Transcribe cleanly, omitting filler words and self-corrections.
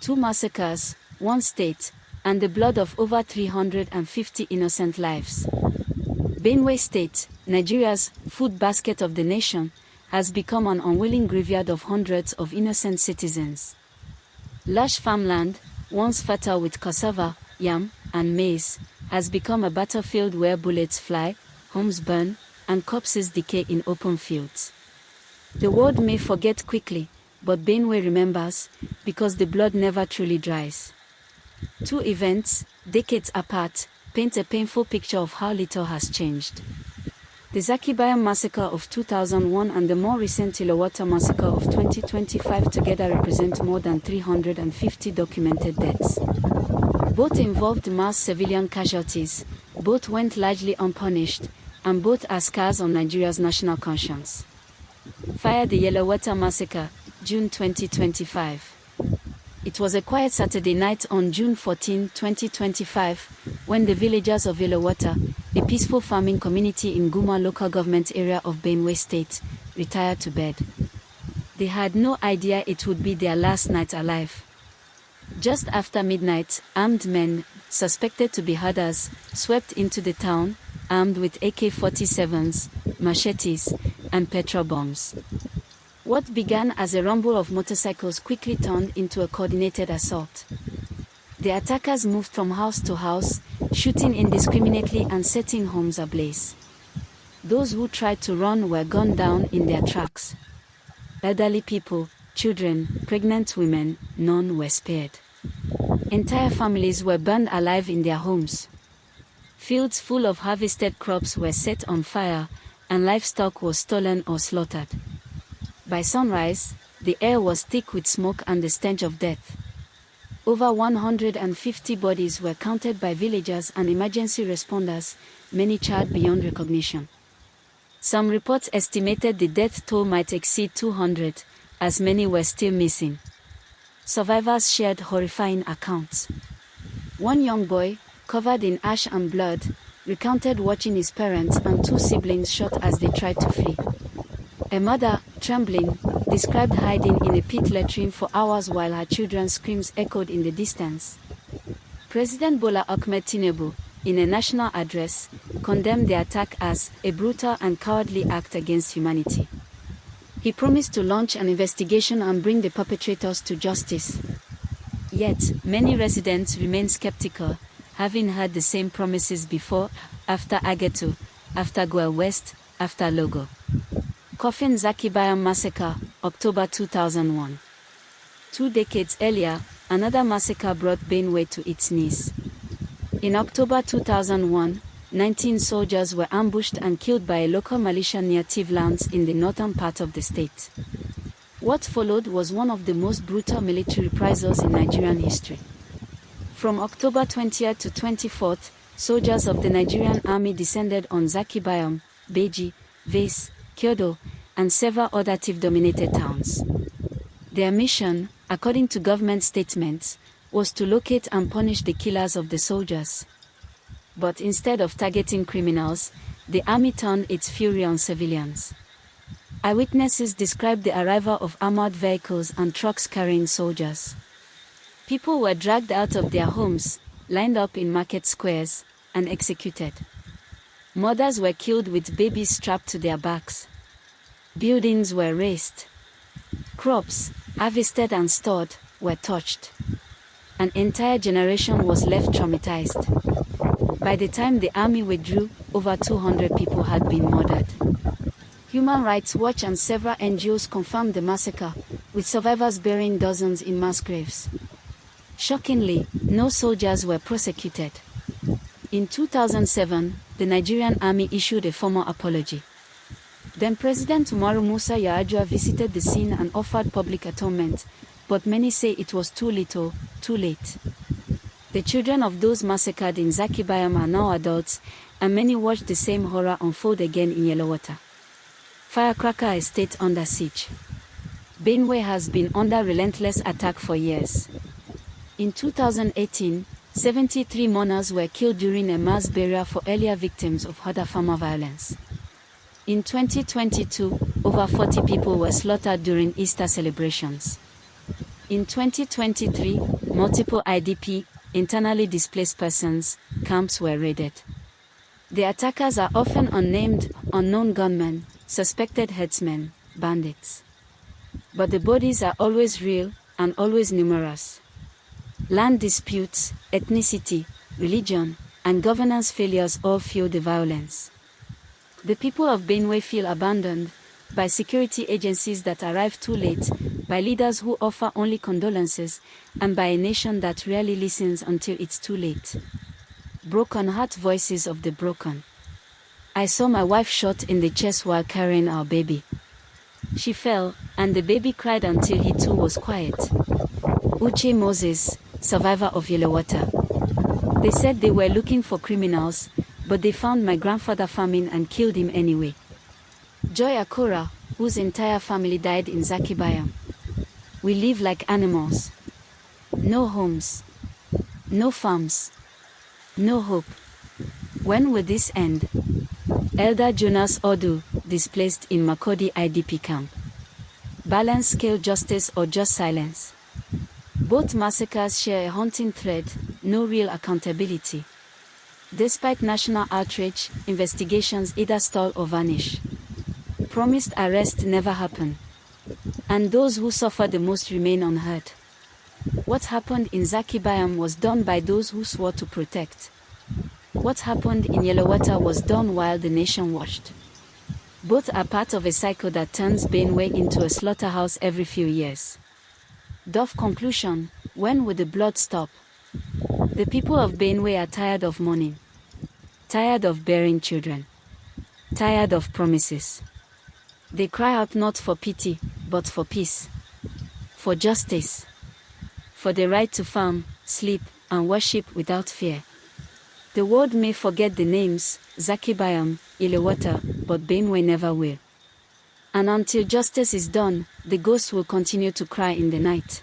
2 massacres, 1 state, and the blood of over 350 innocent lives. Benue State, Nigeria's food basket of the nation, has become an unwilling graveyard of hundreds of innocent citizens. Lush farmland, once fertile with cassava, yam, and maize, has become a battlefield where bullets fly, homes burn, and corpses decay in open fields. The world may forget quickly, but Benue remembers, because the blood never truly dries. 2 events, decades apart, paint a painful picture of how little has changed. The Zaki-Biam massacre of 2001 and the more recent Yelewata massacre of 2025 together represent more than 350 documented deaths. Both involved mass civilian casualties, both went largely unpunished, and both are scars on Nigeria's national conscience. Fire the Yelewata massacre, June 2025. It was a quiet Saturday night on June 14, 2025, when the villagers of Yelewata, a peaceful farming community in Guma local government area of Benue State, retired to bed. They had no idea it would be their last night alive. Just after midnight, armed men, suspected to be herders, swept into the town, armed with AK-47s, machetes, and petrol bombs. What began as a rumble of motorcycles quickly turned into a coordinated assault. The attackers moved from house to house, shooting indiscriminately and setting homes ablaze. Those who tried to run were gunned down in their tracks. Elderly people, children, pregnant women, none were spared. Entire families were burned alive in their homes. Fields full of harvested crops were set on fire, and livestock was stolen or slaughtered. By sunrise, the air was thick with smoke and the stench of death. Over 150 bodies were counted by villagers and emergency responders, many charred beyond recognition. Some reports estimated the death toll might exceed 200, as many were still missing. Survivors shared horrifying accounts. One young boy, covered in ash and blood, recounted watching his parents and 2 siblings shot as they tried to flee. A mother, trembling, described hiding in a pit latrine for hours while her children's screams echoed in the distance. President Bola Ahmed Tinubu, in a national address, condemned the attack as a brutal and cowardly act against humanity. He promised to launch an investigation and bring the perpetrators to justice. Yet, many residents remain skeptical, having heard the same promises before, after Agetu, after Gwel West, after Logo. Coffin Zaki-Biam massacre, October 2001. 2 decades earlier, another massacre brought Benue to its knees. In October 2001, 19 soldiers were ambushed and killed by a local militia near Tivlands in the northern part of the state. What followed was one of the most brutal military reprisals in Nigerian history. From October 20th to 24th, soldiers of the Nigerian army descended on Zaki-Biam, Beji, Ves, Kyodo, and several other Tiv-dominated towns. Their mission, according to government statements, was to locate and punish the killers of the soldiers. But instead of targeting criminals, the army turned its fury on civilians. Eyewitnesses described the arrival of armored vehicles and trucks carrying soldiers. People were dragged out of their homes, lined up in market squares, and executed. Mothers were killed with babies strapped to their backs. Buildings were razed. Crops, harvested and stored, were touched. An entire generation was left traumatized. By the time the army withdrew, over 200 people had been murdered. Human Rights Watch and several NGOs confirmed the massacre, with survivors burying dozens in mass graves. Shockingly, no soldiers were prosecuted. In 2007, the Nigerian army issued a formal apology. Then President Umaru Musa Yar'Adua visited the scene and offered public atonement, but many say it was too little, too late. The children of those massacred in Zaki-Biam are now adults, and many watched the same horror unfold again in Yelewata. Firecracker Estate under siege. Benue has been under relentless attack for years. In 2018, 73 mourners were killed during a mass burial for earlier victims of other farmer violence. In 2022, over 40 people were slaughtered during Easter celebrations. In 2023, multiple IDP, internally displaced persons, camps were raided. The attackers are often unnamed, unknown gunmen, suspected herdsmen, bandits. But the bodies are always real, and always numerous. Land disputes, ethnicity, religion, and governance failures all fuel the violence. The people of Benue feel abandoned, by security agencies that arrive too late, by leaders who offer only condolences, and by a nation that rarely listens until it's too late. Broken heart voices of the broken. I saw my wife shot in the chest while carrying our baby. She fell, and the baby cried until he too was quiet. Uche Moses, survivor of Yelewata. They said they were looking for criminals, but they found my grandfather farming and killed him anyway. Joy Akora, whose entire family died in Zaki-Biam. We live like animals. No homes. No farms. No hope. When will this end? Elder Jonas Odu, displaced in Makodi IDP camp. Balance scale justice or just silence? Both massacres share a haunting thread, no real accountability. Despite national outrage, investigations either stall or vanish. Promised arrest never happen. And those who suffer the most remain unheard. What happened in Zaki-Biam was done by those who swore to protect. What happened in Yelewata was done while the nation watched. Both are part of a cycle that turns Benue into a slaughterhouse every few years. Doff conclusion: when will the blood stop? The people of Benue are tired of mourning. Tired of bearing children. Tired of promises. They cry out not for pity, but for peace. For justice. For the right to farm, sleep, and worship without fear. The world may forget the names, Zaki-Biam, Yelewata, but Benue never will. And until justice is done, the ghosts will continue to cry in the night.